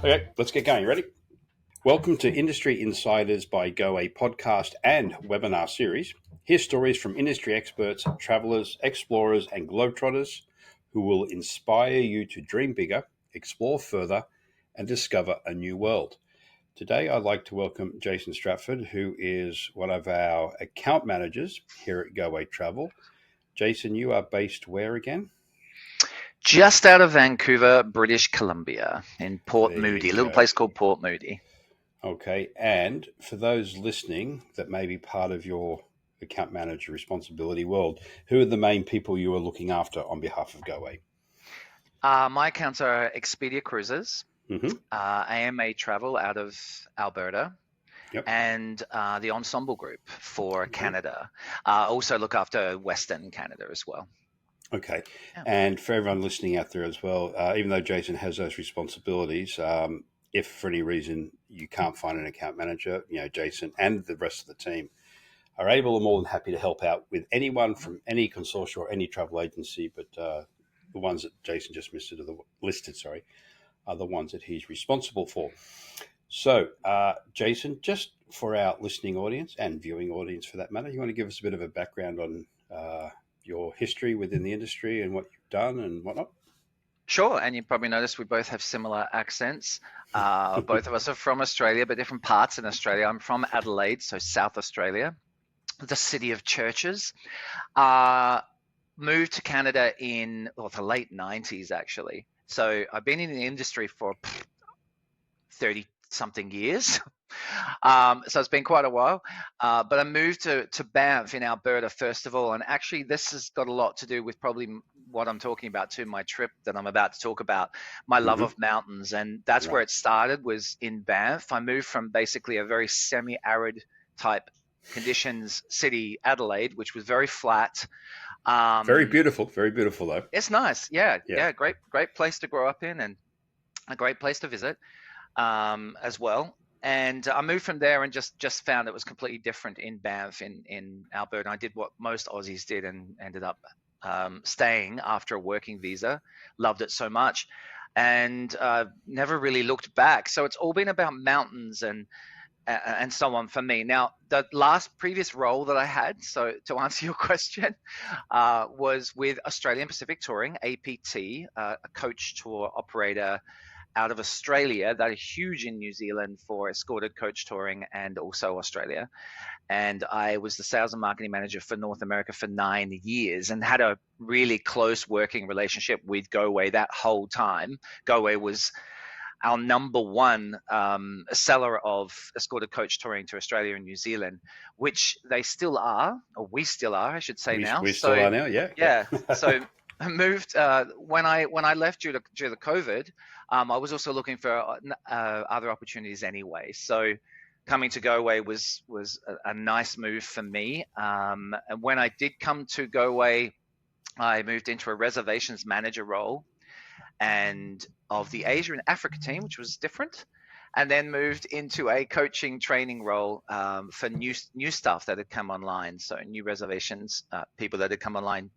Okay, let's get going. You ready? Welcome to Industry Insiders by Goway podcast and webinar series. Hear stories from industry experts, travelers, explorers, and globetrotters who will inspire you to dream bigger, explore further, and discover a new world. Today, I'd like to welcome Jason Stratford, who is one of our account managers here at Goway Travel. Jason, you are based where again? Just out of Vancouver, British Columbia, in Port There Moody, you a little go. place called Port Moody. Okay, and for those listening that may be part of your account manager responsibility world, who are the main people you are looking after on behalf of Goway? My accounts are Expedia Cruises, Mm-hmm. AMA Travel out of Alberta, Yep. and the Ensemble Group for Okay. Canada. Also look after Western Canada as well. Okay, Yeah. and for everyone listening out there as well, even though Jason has those responsibilities, if for any reason you can't find an account manager, Jason and the rest of the team are able and more than happy to help out with anyone from any consortium or any travel agency, but the ones that Jason just listed are the ones that he's responsible for. So, Jason, just for our listening audience and viewing audience for that matter, you want to give us a bit of a background on your history within the industry and what you've done and whatnot? Sure, and you probably noticed we both have similar accents. Both of us are from Australia, but different parts in Australia. I'm from Adelaide, so South Australia, the city of churches. Moved to Canada in the late 90s, actually. So I've been in the industry for 30 something years. So it's been quite a while. But I moved to Banff in Alberta, first of all. And actually, this has got a lot to do with probably what I'm talking about too, my trip that I'm about to talk about, my love of mountains. And that's where it started, was in Banff. I moved from basically a very semi-arid type conditions city, Adelaide, which was very flat. Very beautiful though. It's nice. Yeah. Great place to grow up in and a great place to visit as well. And I moved from there and just found it was completely different in Banff in Alberta. I did what most Aussies did and ended up staying after a working visa. Loved it so much and never really looked back. So it's all been about mountains and so on for me. Now, the previous role that I had, so to answer your question, was with Australian Pacific Touring, APT, a coach tour operator out of Australia that are huge in New Zealand for escorted coach touring and also Australia. And I was the sales and marketing manager for North America for 9 years and had a really close working relationship with Goway that whole time. Goway was our number one seller of escorted coach touring to Australia and New Zealand, which they still are, or we still are, I should say now. We still are now, yeah. Yeah. So I moved when I left due to COVID. I was also looking for other opportunities anyway. So coming to Goway was a nice move for me. And when I did come to Goway, I moved into a reservations manager role and of the Asia and Africa team, which was different, and then moved into a coaching training role for new stuff that had come online. So new reservations, people that had come online,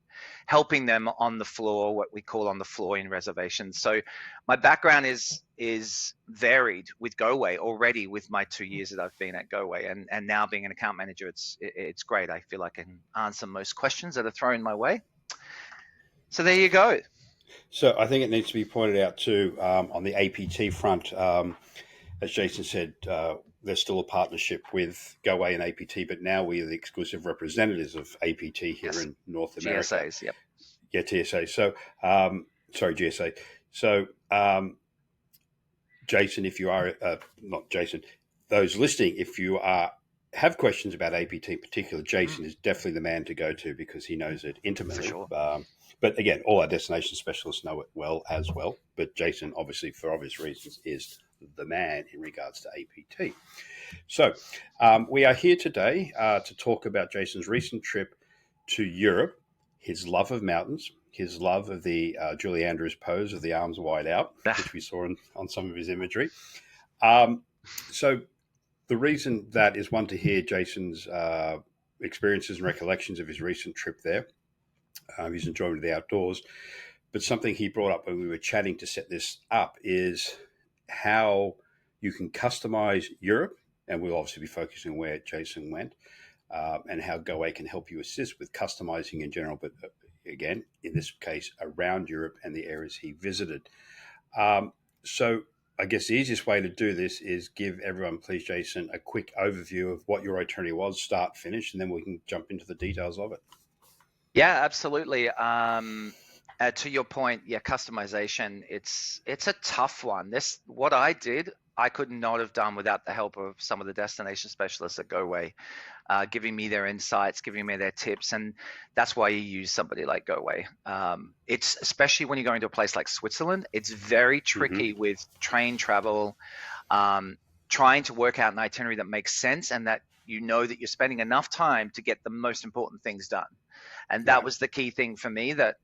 helping them on the floor, what we call on the floor in reservations. So my background is varied with Goway already with my 2 years that I've been at Goway, and now being an account manager, it's great. I feel like I can answer most questions that are thrown my way. So there you go. So I think it needs to be pointed out too, on the APT front, as Jason said, there's still a partnership with Goway and APT, but now we are the exclusive representatives of APT here in North America. GSAs, yep. Yeah, TSA. So, GSA. So, Jason, if you are, not Jason, those listening, if you have questions about APT in particular, Jason is definitely the man to go to because he knows it intimately. For sure. But again, all our destination specialists know it well as well. But Jason, obviously, for obvious reasons, is the man in regards to APT. So we are here today to talk about Jason's recent trip to Europe, his love of mountains, his love of the Julie Andrews pose of the arms wide out, which we saw on some of his imagery. So the reason that is one to hear Jason's experiences and recollections of his recent trip there. His enjoyment of the outdoors. But something he brought up when we were chatting to set this up is how you can customize Europe, and we'll obviously be focusing on where Jason went, and how Goway can help you assist with customizing in general, but again, in this case, around Europe and the areas he visited. So I guess the easiest way to do this is give everyone, please, Jason, a quick overview of what your itinerary was, start, finish, and then we can jump into the details of it. Yeah, absolutely. To your point, yeah, customization, it's a tough one. What I did, I could not have done without the help of some of the destination specialists at Goway, giving me their insights, giving me their tips, and that's why you use somebody like Goway. It's especially when you're going to a place like Switzerland, it's very tricky with train travel, trying to work out an itinerary that makes sense and that you know that you're spending enough time to get the most important things done. And that was the key thing for me, that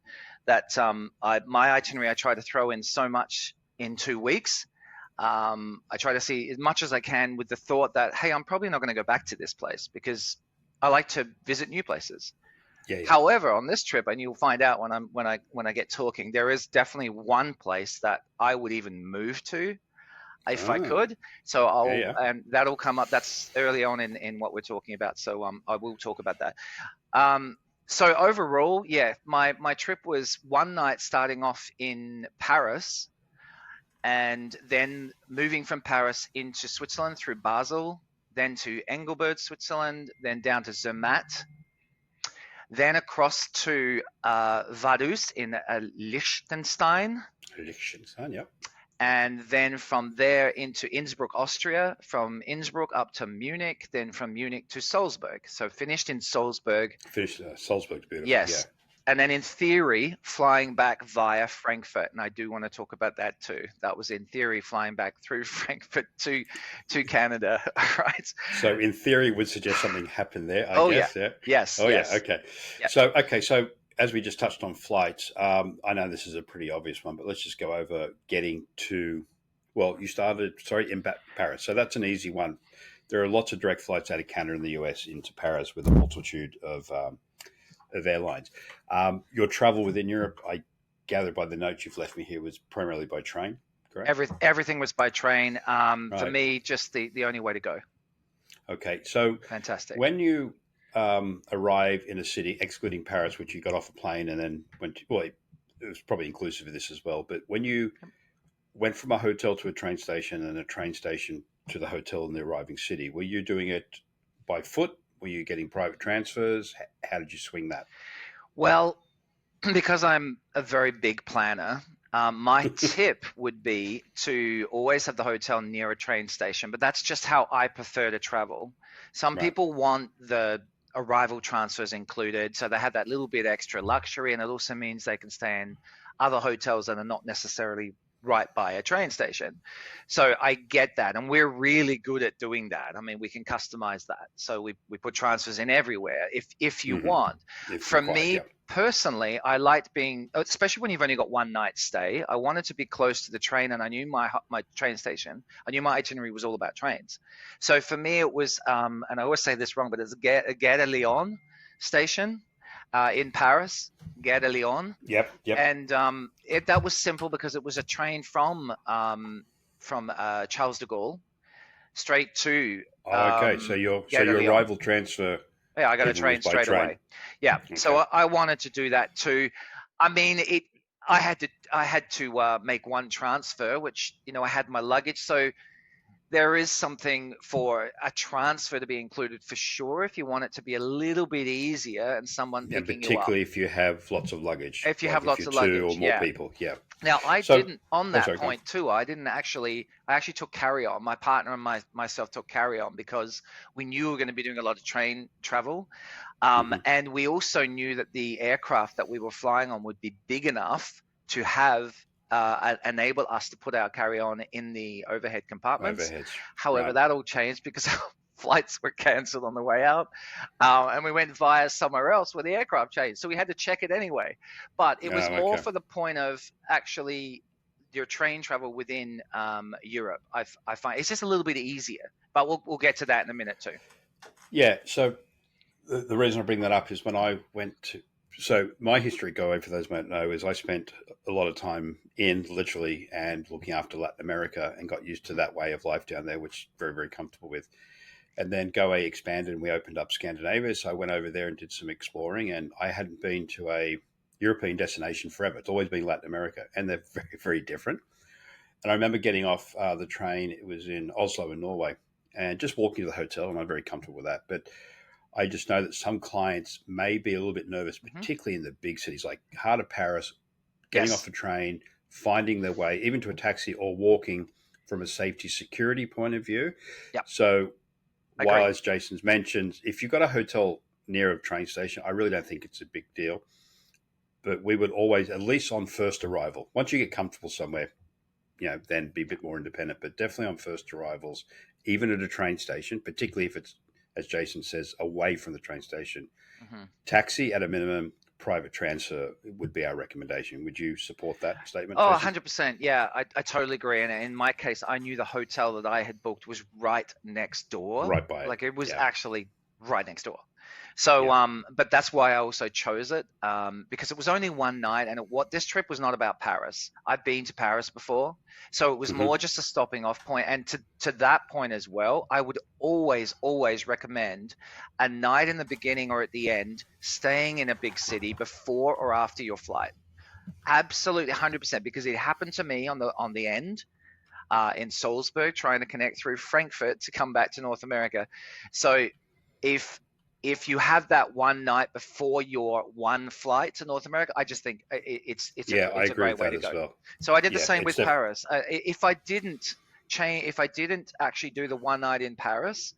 my itinerary, I try to throw in so much in 2 weeks. I try to see as much as I can with the thought that, hey, I'm probably not going to go back to this place because I like to visit new places. Yeah. However, on this trip, and you'll find out when I get talking, there is definitely one place that I would even move to if I could. So and that'll come up. That's early on in what we're talking about. So I will talk about that. So overall, yeah, my trip was one night starting off in Paris, and then moving from Paris into Switzerland through Basel, then to Engelberg, Switzerland, then down to Zermatt, then across to Vaduz in Liechtenstein. Liechtenstein, yep. And then from there into Innsbruck, Austria, from Innsbruck up to Munich, then from Munich to Salzburg. So finished in Salzburg. Salzburg's beautiful. Yes. Yeah. And then in theory, flying back via Frankfurt. And I do want to talk about that too. That was in theory, flying back through Frankfurt to Canada, right? So in theory, would suggest something happened there, I guess. Yeah. Yes. Oh, yes. yeah. Okay. Yeah. So as we just touched on flights, I know this is a pretty obvious one, but let's just go over getting to, well, you started, in Paris. So that's an easy one. There are lots of direct flights out of Canada and the US into Paris with a multitude of airlines. Your travel within Europe, I gather by the notes you've left me here, was primarily by train, correct? Everything was by train. Right. For me, just the only way to go. Okay. So fantastic. When you arrive in a city, excluding Paris, which you got off a plane and then went to, well, it was probably inclusive of this as well, but when you went from a hotel to a train station and a train station to the hotel in the arriving city, were you doing it by foot? Were you getting private transfers? How did you swing that? Well, because I'm a very big planner, my tip would be to always have the hotel near a train station, but that's just how I prefer to travel. Some people want the arrival transfers included, so they have that little bit extra luxury, and it also means they can stay in other hotels that are not necessarily right by a train station. So I get that, and we're really good at doing that. I mean, we can customize that, so we put transfers in everywhere if you want. For me personally, I liked being, especially when you've only got one night stay, I wanted to be close to the train, and I knew my train station. I knew my itinerary was all about trains. So for me, it was, and I always say this wrong, but it's a Gare de Lyon station in Paris, Gare de Lyon. Yep. And that was simple because it was a train from Charles de Gaulle straight to. Okay, so your arrival transfer. Yeah, I got a train straight away. Yeah, okay. So I wanted to do that too. I mean, I had to make one transfer, which I had my luggage, so there is something for a transfer to be included for sure if you want it to be a little bit easier and someone picking you up. Particularly if you have lots of luggage. If you have lots of luggage, two or more people, yeah. Now I didn't on that point too. I actually took carry-on. My partner and myself took carry-on because we knew we were going to be doing a lot of train travel, and we also knew that the aircraft that we were flying on would be big enough to have. Enable us to put our carry-on in the overhead compartments. However, that all changed because our flights were cancelled on the way out, and we went via somewhere else where the aircraft changed. So we had to check it anyway. But it was more for the point of actually your train travel within Europe. I find it's just a little bit easier. But we'll get to that in a minute too. Yeah. So the reason I bring that up is when I went to So my history at Goway, for those who don't know, is I spent a lot of time in literally and looking after Latin America and got used to that way of life down there, which very, very comfortable with. And then Goway expanded and we opened up Scandinavia. So I went over there and did some exploring, and I hadn't been to a European destination forever. It's always been Latin America, and they're very, very different. And I remember getting off the train. It was in Oslo in Norway, and just walking to the hotel, and I'm very comfortable with that. But I just know that some clients may be a little bit nervous, particularly in the big cities like heart of Paris, getting off a train, finding their way, even to a taxi or walking from a safety security point of view. Yep. So while, as Jason's mentioned, if you've got a hotel near a train station, I really don't think it's a big deal. But we would always, at least on first arrival, once you get comfortable somewhere, then be a bit more independent. But definitely on first arrivals, even at a train station, particularly if it's, as Jason says, away from the train station, taxi at a minimum, private transfer would be our recommendation. Would you support that statement, Oh, Jason? 100%. Yeah, I totally agree. And in my case, I knew the hotel that I had booked was right next door. Right by it. Like it was actually right next door. So, but that's why I also chose it, because it was only one night, and this trip was not about Paris. I've been to Paris before, so it was more just a stopping off point. And to that point as well, I would always recommend a night in the beginning or at the end, staying in a big city before or after your flight. Absolutely 100%, because it happened to me on the end. In Salzburg, trying to connect through Frankfurt to come back to North America. So if you have that one night before your one flight to North America, I just think it's a great way to go. Well. So I did the same with Paris. If I didn't actually do the one night in Paris,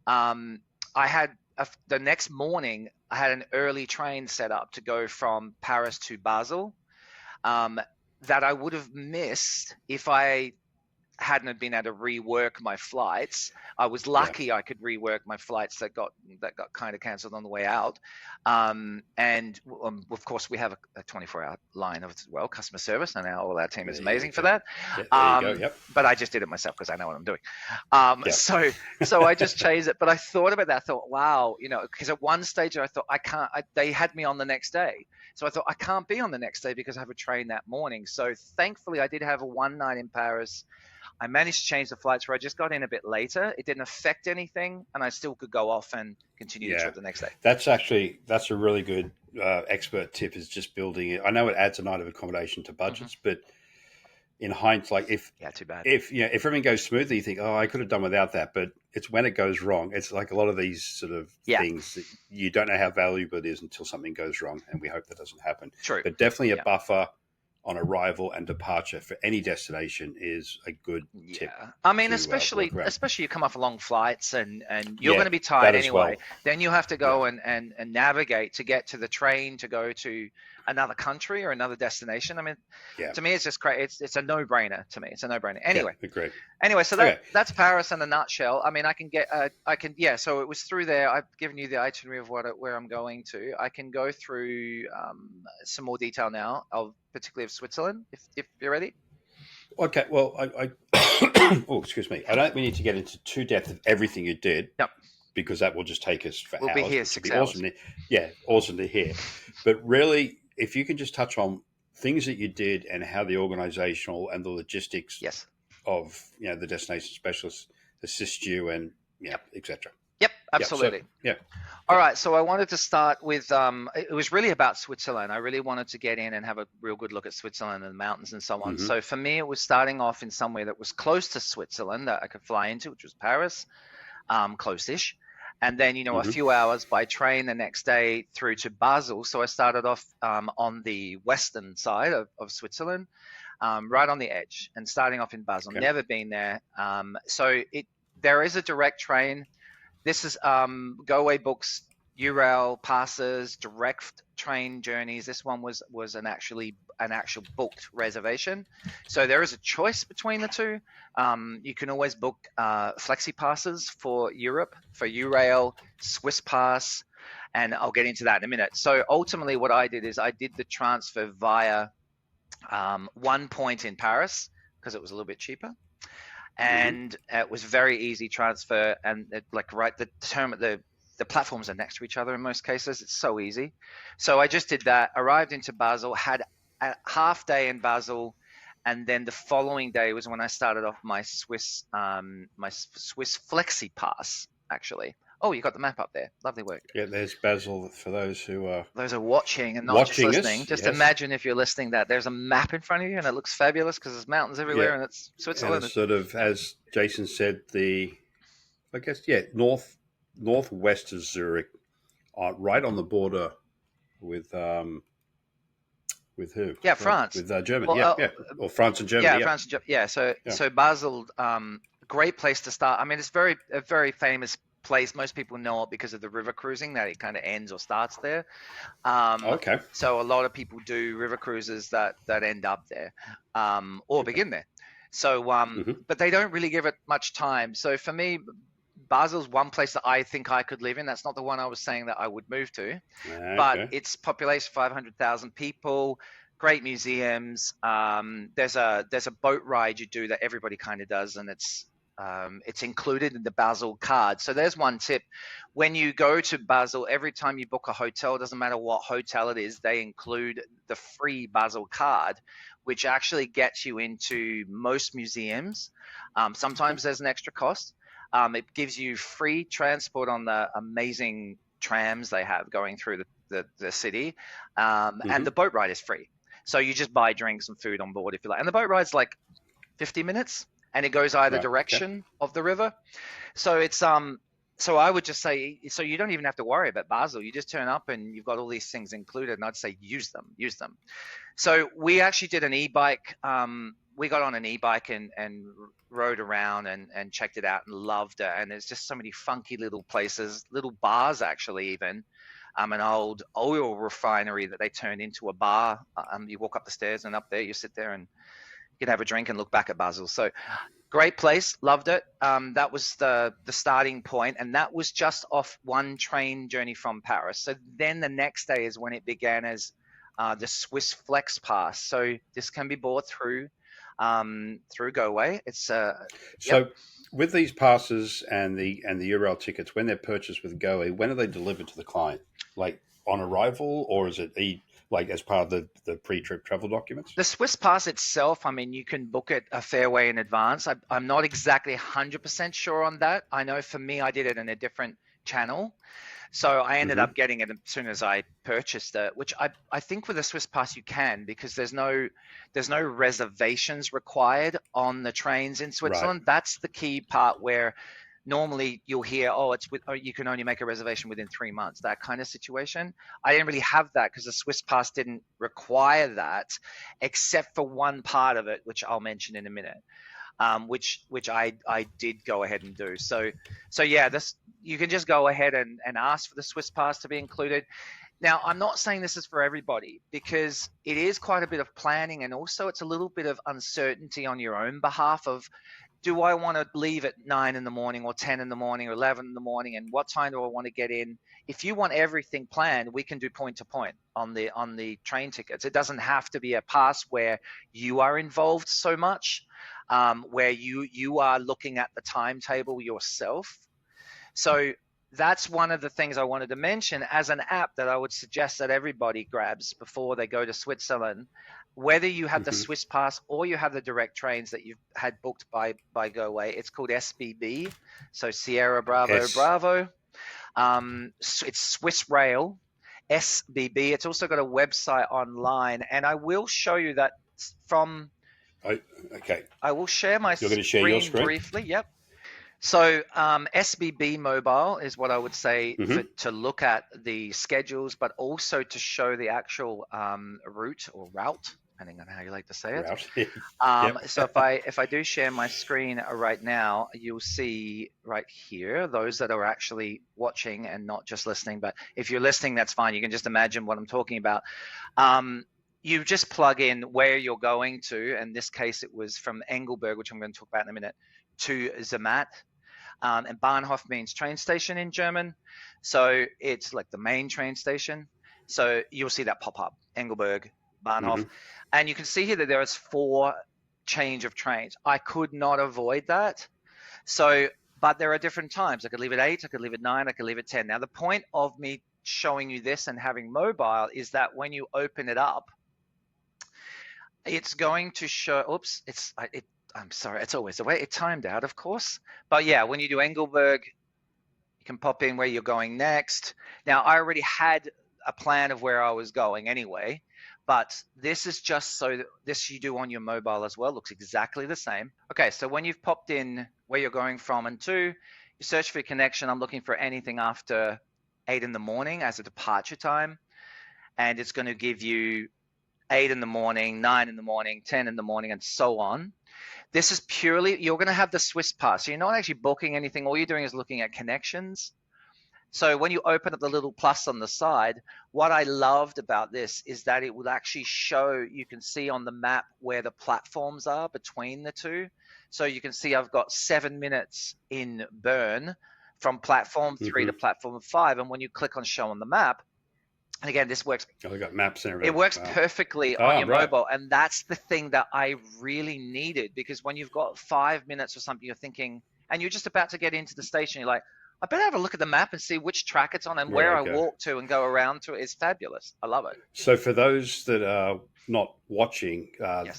I had the next morning I had an early train set up to go from Paris to Basel, that I would have missed if I hadn't been able to rework my flights. I was lucky I could rework my flights that got kind of cancelled on the way out. And of course we have a 24-hour line as well, customer service, and all our team is amazing for that. Yeah, there you go. Yep. But I just did it myself because I know what I'm doing. So I just changed it. But I thought about that. I thought, wow, because at one stage I thought they had me on the next day. So I thought I can't be on the next day because I have a train that morning. So thankfully I did have a one night in Paris. I managed to change the flights where I just got in a bit later. It didn't affect anything, and I still could go off and continue the trip the next day. That's a really good expert tip, is just building it. I know it adds a night of accommodation to budgets, but in hindsight, too bad. If everything goes smoothly, you think, oh, I could have done without that. But it's when it goes wrong. It's like a lot of these sort of things that you don't know how valuable it is until something goes wrong, and we hope that doesn't happen. True. But definitely a buffer on arrival and departure for any destination is a good tip. I mean, especially you come off long flights and you're going to be tired anyway. Then you have to go and navigate to get to the train to go to another country or another destination. I mean, to me, it's just great. It's a no-brainer to me. It's a no-brainer. Anyway, agreed. Anyway, so that's Paris in a nutshell. I mean, so it was through there. I've given you the itinerary of where I'm going to. I can go through some more detail now, particularly of Switzerland, if you're ready. Okay, well, excuse me. I don't think we need to get into too depth of everything you did. Yep. Because that will just take us for hours. We'll be here 6 hours. Awesome to hear. But really, if you can just touch on things that you did and how the organizational and the logistics of the destination specialists assist you and etc. Yep, absolutely. All right, so I wanted to start with it was really about Switzerland. I really wanted to get in and have a real good look at Switzerland and the mountains and so on. So for me, it was starting off in somewhere that was close to Switzerland that I could fly into, which was Paris, close-ish. And then, a few hours by train the next day through to Basel. So I started off on the western side of Switzerland, right on the edge, and starting off in Basel. Okay. Never been there. There is a direct train. This is Goway books URL passes, direct train journeys. This one was an actual booked reservation. So there is a choice between the two. You can always book flexi passes for Europe, for URail, Swiss Pass, and I'll get into that in a minute. So ultimately what I did is I did the transfer via one point in Paris because it was a little bit cheaper. And it was very easy transfer, and the the platforms are next to each other in most cases. It's so easy. So I just did that, arrived into Basel, had a half day in Basel, and then the following day was when I started off my Swiss Flexi Pass, actually. Oh, you got the map up there. Lovely work. Yeah, there's Basel for those who are watching and not just listening. us. Just yes. Imagine if you're listening that there's a map in front of you and it looks fabulous because there's mountains everywhere and it's Switzerland. And it's sort of, as Jason said, northwest of Zurich, right on the border with who? Yeah, France. With Germany. Well, or France and Germany. Yeah, France and Germany. Yeah, so Basel, great place to start. I mean, it's a very famous place. Most people know it because of the river cruising, that it kind of ends or starts there. Okay. So a lot of people do river cruises that end up there, or begin there. So, but they don't really give it much time. So for me, Basel's one place that I think I could live in. That's not the one I was saying that I would move to, but its population 500,000 people. Great museums. There's a boat ride you do that everybody kind of does, and it's included in the Basel card. So there's one tip. When you go to Basel, every time you book a hotel, doesn't matter what hotel it is, they include the free Basel card, which actually gets you into most museums. Sometimes there's an extra cost. It gives you free transport on the amazing trams they have going through the city, and the boat ride is free. So you just buy drinks and food on board if you like. And the boat ride's like 50 minutes, and it goes either direction of the river. So it's so I would just say, so you don't even have to worry about Basel. You just turn up and you've got all these things included, and I'd say use them. So we actually did an e-bike. We got on an e-bike and rode around and checked it out and loved it. And there's just so many funky little places, little bars actually even. An old oil refinery that they turned into a bar. You walk up the stairs and up there you sit there and you can have a drink and look back at Basel. So great place, loved it. That was the starting point, and that was just off one train journey from Paris. So then the next day is when it began as the Swiss Flex Pass. So this can be bought through Goway. It's with these passes and the URL tickets, when they're purchased with Goway, when are they delivered to the client? Like on arrival, or is it like as part of the pre-trip travel documents? The Swiss Pass itself, I mean, you can book it a fair way in advance. I'm not exactly 100% sure on that. I know for me, I did it in a different channel. So I ended up getting it as soon as I purchased it, which I think with a Swiss Pass you can, because there's no reservations required on the trains in Switzerland. Right. That's the key part where normally you'll hear, you can only make a reservation within 3 months, that kind of situation. I didn't really have that because the Swiss Pass didn't require that, except for one part of it, which I'll mention in a minute. Which I did go ahead and do. So yeah, you can just go ahead and ask for the Swiss Pass to be included. Now, I'm not saying this is for everybody, because it is quite a bit of planning, and also it's a little bit of uncertainty on your own behalf of, do I want to leave at 9 in the morning or 10 in the morning or 11 in the morning, and what time do I want to get in? If you want everything planned, we can do point to point on the train tickets. It doesn't have to be a pass where you are involved so much, where you are looking at the timetable yourself. So that's one of the things I wanted to mention as an app that I would suggest that everybody grabs before they go to Switzerland. Whether you have the Swiss Pass or you have the direct trains that you've had booked by Goway, it's called SBB, so Sierra Bravo Bravo. It's Swiss Rail, SBB. It's also got a website online, and I will show you that from. Okay. I will share my You're going to share your screen briefly. Yep. So SBB Mobile is what I would say to look at the schedules, but also to show the actual route, depending on how you like to say it. So if I do share my screen right now, you'll see right here, those that are actually watching and not just listening. But if you're listening, that's fine. You can just imagine what I'm talking about. You just plug in where you're going to. In this case, it was from Engelberg, which I'm going to talk about in a minute, to Zermatt. And Bahnhof means train station in German. So it's like the main train station. So you'll see that pop up, Engelberg, Bahnhof. And you can see here that there is 4 change of trains. I could not avoid that. So but there are different times. I could leave at 8, I could leave at 9, I could leave at 10. Now, the point of me showing you this and having mobile is that when you open it up, it's going to show, oops, I'm sorry, it's always the way. It timed out, of course. But yeah, when you do Engelberg, you can pop in where you're going next. Now, I already had a plan of where I was going anyway, but this is just so that this you do on your mobile as well. Looks exactly the same. Okay, so when you've popped in where you're going from and to, you search for your connection. I'm looking for anything after 8 in the morning as a departure time, and it's going to give you 8 in the morning, 9 in the morning, 10 in the morning, and so on. This is purely, you're going to have the Swiss pass. So you're not actually booking anything. All you're doing is looking at connections. So when you open up the little plus on the side, what I loved about this is that it will actually show, you can see on the map where the platforms are between the two. So you can see I've got 7 minutes in Bern from platform 3 to platform 5. And when you click on show on the map, and again, this works. Oh, we got maps and everything. It works perfectly on your mobile, and that's the thing that I really needed, because when you've got 5 minutes or something, you're thinking, and you're just about to get into the station, you're like, I better have a look at the map and see which track it's on and where I walk to and go around to. It's fabulous. I love it. So for those that are not watching,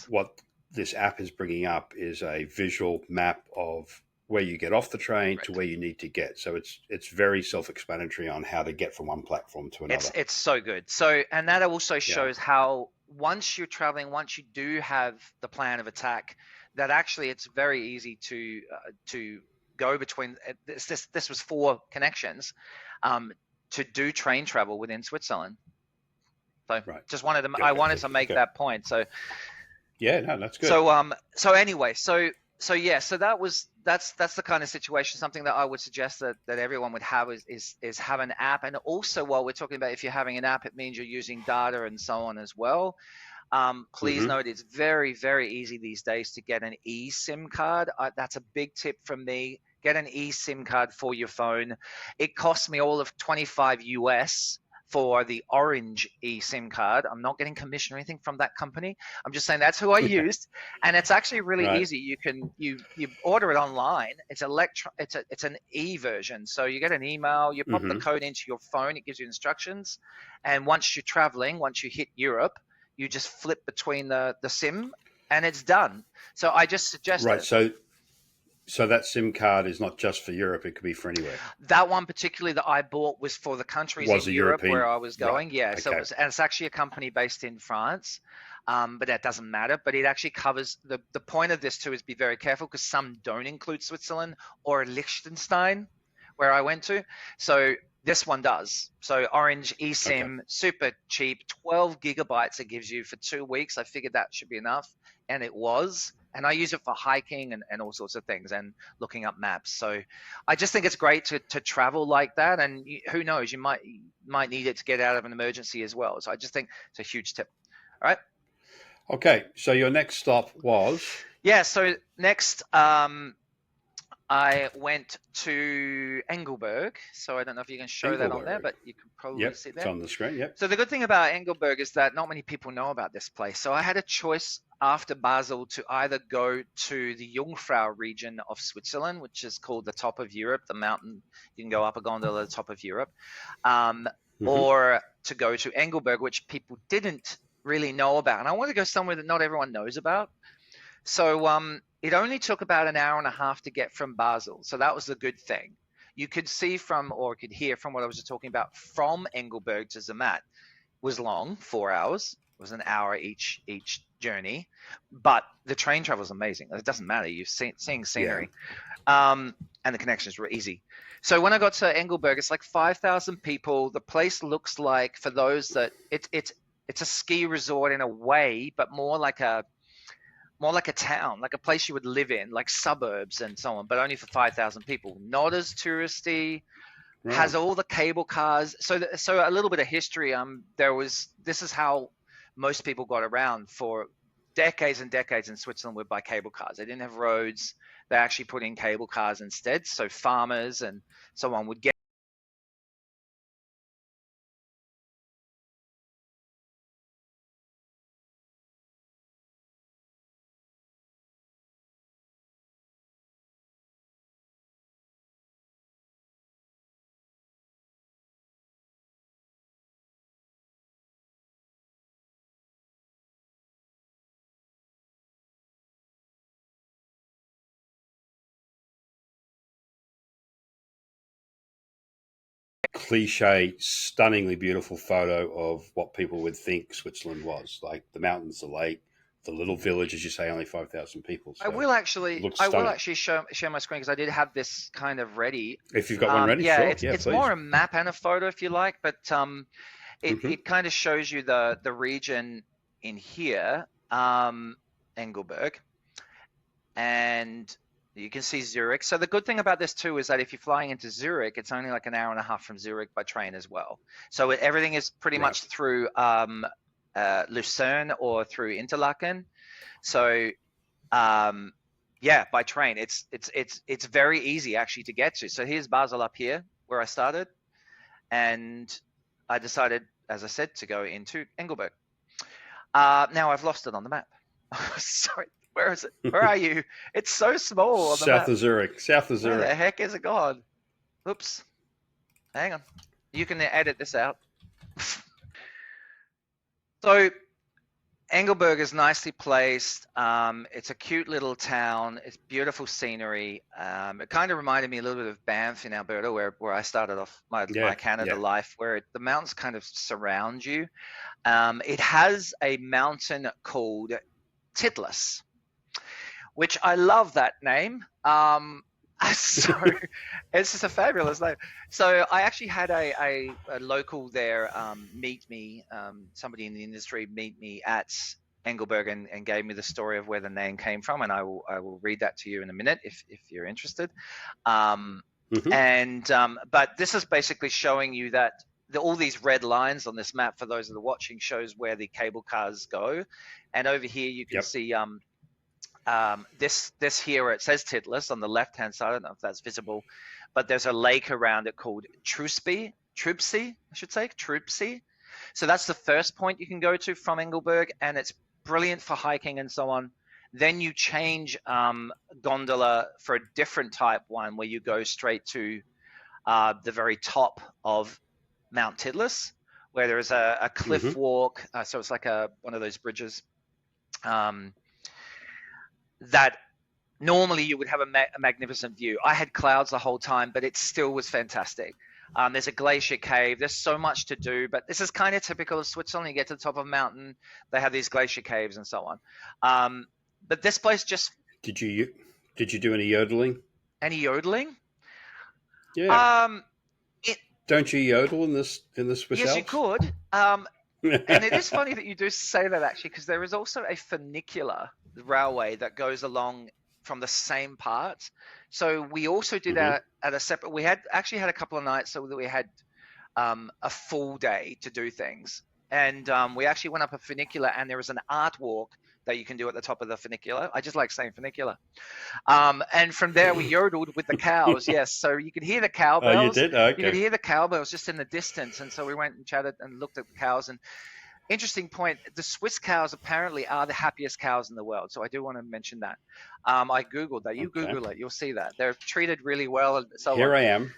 what this app is bringing up is a visual map of where you get off the train to where you need to get. So it's very self-explanatory on how to get from one platform to another. It's so good. So, and that also shows how once you're traveling, once you do have the plan of attack, that actually it's very easy to go between. This was 4 connections to do train travel within Switzerland. So just wanted to, I wanted to make that point. So yeah, no, that's good. So anyway, so that's the kind of situation. Something that I would suggest that everyone would have is have an app. And also, while we're talking about, if you're having an app, it means you're using data and so on as well. Please note, it's very, very easy these days to get an eSIM card. That's a big tip from me. Get an eSIM card for your phone. It cost me all of $25 US for the Orange eSIM card. I'm not getting commission or anything from that company. I'm just saying that's who I used, and it's actually really easy. You can you order it online. It's it's an e version. So you get an email, you pop the code into your phone, it gives you instructions, and once you're traveling, once you hit Europe, you just flip between the SIM and it's done. So I just suggest So that SIM card is not just for Europe; it could be for anywhere. That one particularly that I bought was for the countries in Europe where I was going. Right. Yeah, so and it's actually a company based in France, but that doesn't matter. But it actually covers the point of this too is be very careful, because some don't include Switzerland or Liechtenstein, where I went to. So this one does. So Orange eSIM, super cheap, 12 gigabytes it gives you for 2 weeks. I figured that should be enough, and it was. And I use it for hiking and all sorts of things and looking up maps. So I just think it's great to travel like that. And who knows, you might need it to get out of an emergency as well. So I just think it's a huge tip. All right. Okay. So your next stop was? Yeah. So next, I went to Engelberg. So I don't know if you can show that on there, but you can probably see that. It's on the screen. Yep. So the good thing about Engelberg is that not many people know about this place. So I had a choice after Basel to either go to the Jungfrau region of Switzerland, which is called the top of Europe, the mountain. You can go up a gondola at the top of Europe, or to go to Engelberg, which people didn't really know about. And I want to go somewhere that not everyone knows about. So it only took about an hour and a half to get from Basel. So that was the good thing. You could see from, or could hear from what I was just talking about, from Engelberg to Zermatt was long, 4 hours. It was an hour each journey, but the train travel is amazing. It doesn't matter. You're seeing scenery, and the connections were easy. So when I got to Engelberg, it's like 5,000 people. The place looks like, for those that it's a ski resort in a way, but more like a town, like a place you would live in, like suburbs and so on, but only for 5,000 people. Not as touristy. Right. Has all the cable cars. So a little bit of history. This is how most people got around for decades and decades in Switzerland, were by cable cars. They didn't have roads. They actually put in cable cars instead. So farmers and so on would get cliche, stunningly beautiful photo of what people would think Switzerland was, like the mountains, the lake, the little village, as you say, only 5,000 people. So it looks I will stunning. actually share my screen because I did have this kind of ready. If you've got one ready, Yeah, sure. Yeah, it's please. more a map and a photo if you like, but Mm-hmm. it kind of shows you the region in here, Engelberg, and you can see Zurich. So the good thing about this too is that if you're flying into Zurich, it's only like an hour and a half from Zurich by train as well. So everything is pretty Right. much through Lucerne or through Interlaken. So yeah, by train, it's very easy actually to get to. So here's Basel up here where I started, and I decided, as I said, to go into Engelberg. Now I've lost it on the map. Sorry, where is it? Where are you? It's so small on the map. South of Zurich. South of Zurich. Where the heck is it gone? Oops. Hang on. You can edit this out. So Engelberg is nicely placed. It's a cute little town. It's beautiful scenery. It kind of reminded me a little bit of Banff in Alberta, where I started off my Canada life, where the mountains kind of surround you. It has a mountain called Titlis, which I love that name. So it's just a fabulous name. So I actually had a local there meet me, somebody in the industry meet me at Engelberg and gave me the story of where the name came from, and I will read that to you in a minute if you're interested. Mm-hmm. But this is basically showing you that all these red lines on this map, for those that are watching, shows where the cable cars go, and over here you can see this here, it says Titlis on the left hand side. I don't know if that's visible, but there's a lake around it called Trubsee, I should say, Trubsee. So that's the first point you can go to from Engelberg, and it's brilliant for hiking and so on. Then you change gondola for a different type one, where you go straight to the very top of Mount Titlis, where there is a cliff walk. So it's like one of those bridges that normally you would have a magnificent view. I had clouds the whole time, but it still was fantastic. There's a glacier cave. There's so much to do, but this is kind of typical of Switzerland. You get to the top of a mountain, they have these glacier caves and so on. But this place just... Did you do any yodeling? Any yodeling? Yeah. Don't you yodel in the Swiss Yes, Alps? you could. And it is funny that you do say that, actually, because there is also a funicular railway that goes along from the same part. So we also did that at a separate... We had a couple of nights so that we had a full day to do things. And we actually went up a funicular, and there was an art walk that you can do at the top of the funicular. I just like saying funicular. And from there, we yodeled with the cows. Yes, so you could hear the cowbells. Oh, you did? Okay. You could hear the cowbells just in the distance. And so we went and chatted and looked at the cows. And interesting point, the Swiss cows apparently are the happiest cows in the world. So I do want to mention that. I Googled that. You Google it, you'll see that. They're treated really well. And so Here I am.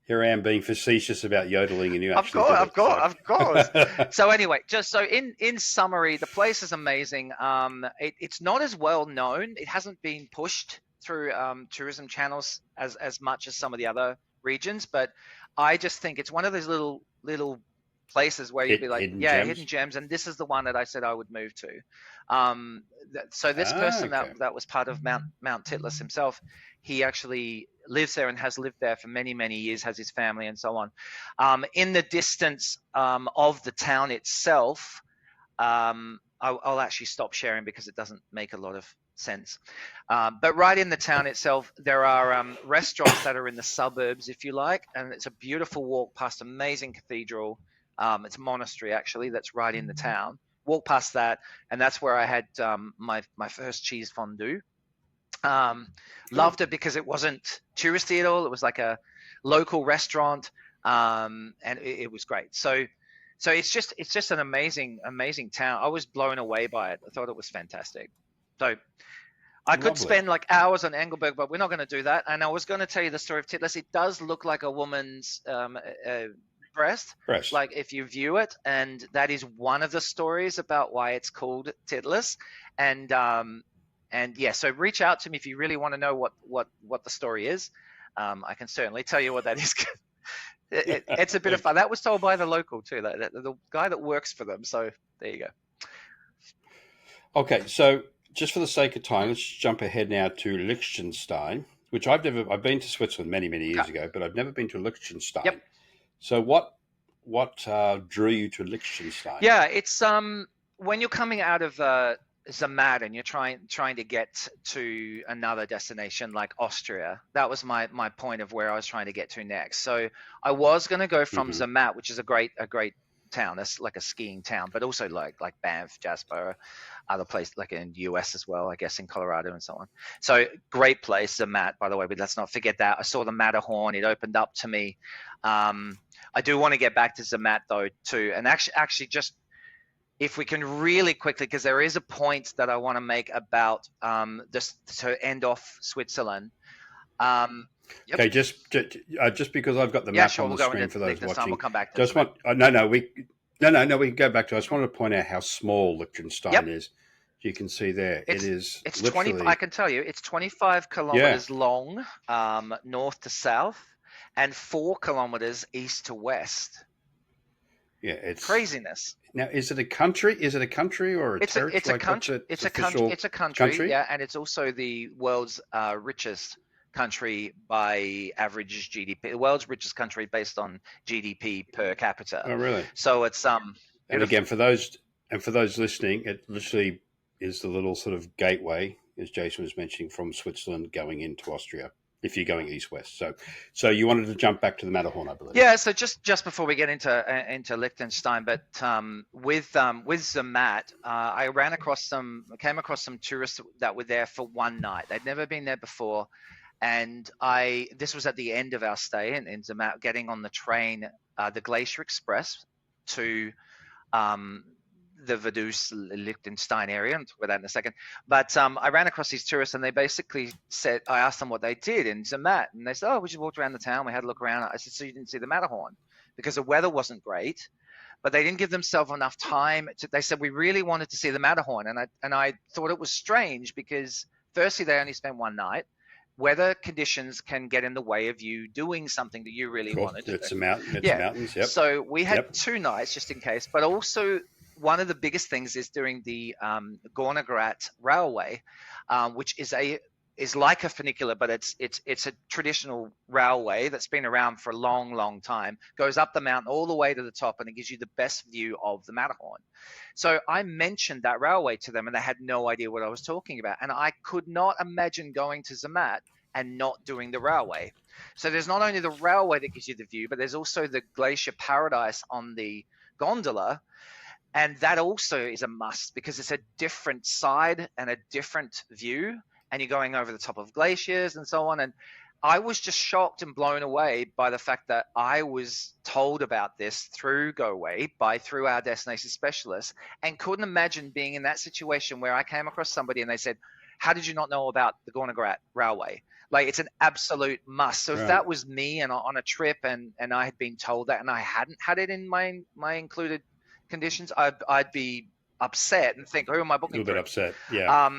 Here I am being facetious about yodeling, and you actually Of course. So anyway, just so in summary, the place is amazing. It's not as well known. It hasn't been pushed through tourism channels as much as some of the other regions, but I just think it's one of those little places where you'd be like, hidden gems, and this is the one that I said I would move to. So this person that was part of Mount Titlis himself, he actually lives there and has lived there for many, many years, has his family and so on. In the distance of the town itself, I'll actually stop sharing because it doesn't make a lot of sense. But right in the town itself, there are restaurants that are in the suburbs, if you like, and it's a beautiful walk past amazing cathedral. It's a monastery, actually, that's right in the town. Walk past that, and that's where I had my first cheese fondue. Loved it because it wasn't touristy at all. It was like a local restaurant, and it was great. So it's just an amazing town. I was blown away by it. I thought it was fantastic. So I could spend like hours on Engelberg, but we're not going to do that. And I was going to tell you the story of Titlis. It does look like a woman's breast, like if you view it, and that is one of the stories about why it's called Titlis. And yeah, so reach out to me if you really want to know what the story is. I can certainly tell you what that is. It's a bit of fun. That was told by the local too, the guy that works for them. So there you go. Okay, so just for the sake of time, let's jump ahead now to Liechtenstein, which I've been to Switzerland many, many years ago, but I've never been to Liechtenstein. Yep. So what drew you to Liechtenstein? Yeah, it's when you're coming out of Zermatt and you're trying to get to another destination like Austria. That was my point of where I was trying to get to next. So I was going to go from Zermatt, which is a great town. That's like a skiing town, but also like Banff, Jasper, other places like in the US as well, I guess in Colorado and so on. So great place, Zermatt, by the way, but let's not forget that. I saw the Matterhorn. It opened up to me. I do want to get back to Zermatt though too, and actually just if we can really quickly, because there is a point that I want to make about this to end off Switzerland. Yep. Okay, just because I've got the map on the screen for those watching. We'll come back to just want we can go back to. I just wanted to point out how small Liechtenstein is. You can see there. It's 20. I can tell you, it's 25 kilometers long, north to south, and 4 kilometers east to west. Yeah, it's craziness. Now, is it a country? Is it a country or a territory? It's a country. It's a country. Yeah, and it's also the world's richest country by average GDP. The world's richest country based on GDP per capita. Oh, really? So it's And again, for those listening, it literally is the little sort of gateway, as Jason was mentioning, from Switzerland going into Austria. If you're going east-west, so you wanted to jump back to the Matterhorn, I believe. Yeah. So just before we get into Liechtenstein, but with Zermatt, I came across some tourists that were there for one night. They'd never been there before, and this was at the end of our stay in Zermatt, getting on the train, the Glacier Express to the Vaduz Liechtenstein area, and talk about that in a second. But I ran across these tourists, and they basically said, I asked them what they did in Zermatt, and they said, "Oh, we just walked around the town. We had a look around." I said, "So you didn't see the Matterhorn?" Because the weather wasn't great, but they didn't give themselves enough time. They said, "We really wanted to see the Matterhorn," and I thought it was strange because firstly, they only spent one night. Weather conditions can get in the way of you doing something that you really wanted. It's mountains. Yep. So we had 2 nights just in case, but also one of the biggest things is during the Gornergrat Railway, which is like a funicular, but it's a traditional railway that's been around for a long, long time. Goes up the mountain all the way to the top, and it gives you the best view of the Matterhorn. So I mentioned that railway to them, and they had no idea what I was talking about. And I could not imagine going to Zermatt and not doing the railway. So there's not only the railway that gives you the view, but there's also the Glacier Paradise on the gondola. And that also is a must because it's a different side and a different view, and you're going over the top of glaciers and so on. And I was just shocked and blown away by the fact that I was told about this through Goway, through our destination specialists, and couldn't imagine being in that situation where I came across somebody and they said, "How did you not know about the Gornergrat Railway?" Like, it's an absolute must. So if that was me and on a trip and I had been told that and I hadn't had it in my included conditions, I'd be upset and think, who am I booking? A little bit upset, yeah.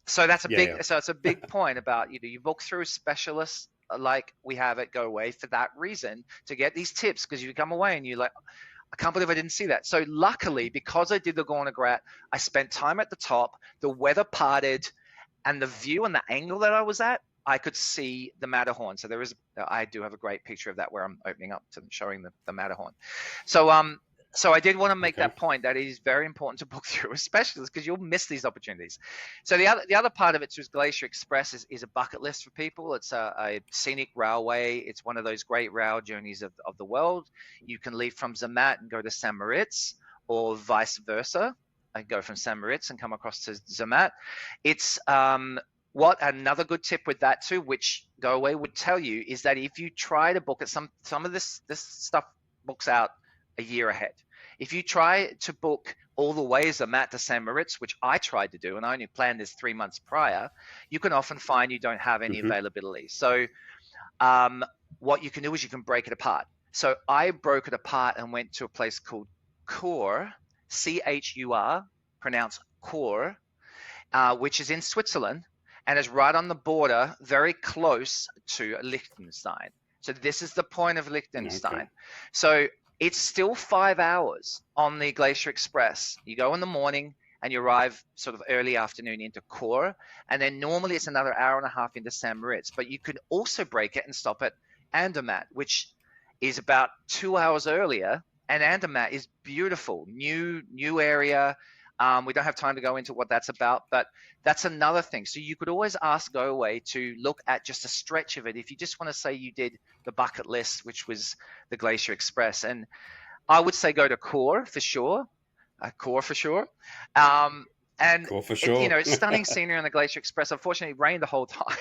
So that's so it's a big point about you book through specialists like we have at Goway for that reason, to get these tips, because you come away and you're like, I can't believe I didn't see that. So luckily, because I did the Gornergrat, I spent time at the top, the weather parted, and the view and the angle that I was at, I could see the Matterhorn. So I do have a great picture of that where I'm opening up to showing the Matterhorn. So I did want to make that point, that it is very important to book through a specialist because you'll miss these opportunities. So the other part of it is Glacier Express is a bucket list for people. It's a scenic railway. It's one of those great rail journeys of the world. You can leave from Zermatt and go to St. Moritz, or vice versa. I go from St. Moritz and come across to Zermatt. It's another good tip with that too, which Goway would tell you, is that if you try to book it, some of this stuff books out a year ahead. If you try to book all the way Zermatt to St. Moritz, which I tried to do, and I only planned this 3 months prior, you can often find you don't have any availability. So what you can do is you can break it apart. So I broke it apart and went to a place called Chur, Chur, pronounced Chur, which is in Switzerland and is right on the border, very close to Liechtenstein. So this is the point of Liechtenstein. Okay. So it's still 5 hours on the Glacier Express. You go in the morning and you arrive sort of early afternoon into Kor, and then normally it's another hour and a half into St. Moritz. But you could also break it and stop at Andermatt, which is about 2 hours earlier. And Andermatt is beautiful, new area. We don't have time to go into what that's about, but that's another thing. So you could always ask Goway to look at just a stretch of it if you just want to say you did the bucket list, which was the Glacier Express. And I would say go to Kor for sure. Kor for sure. And Cool for sure. it's stunning scenery on the Glacier Express. Unfortunately, it rained the whole time,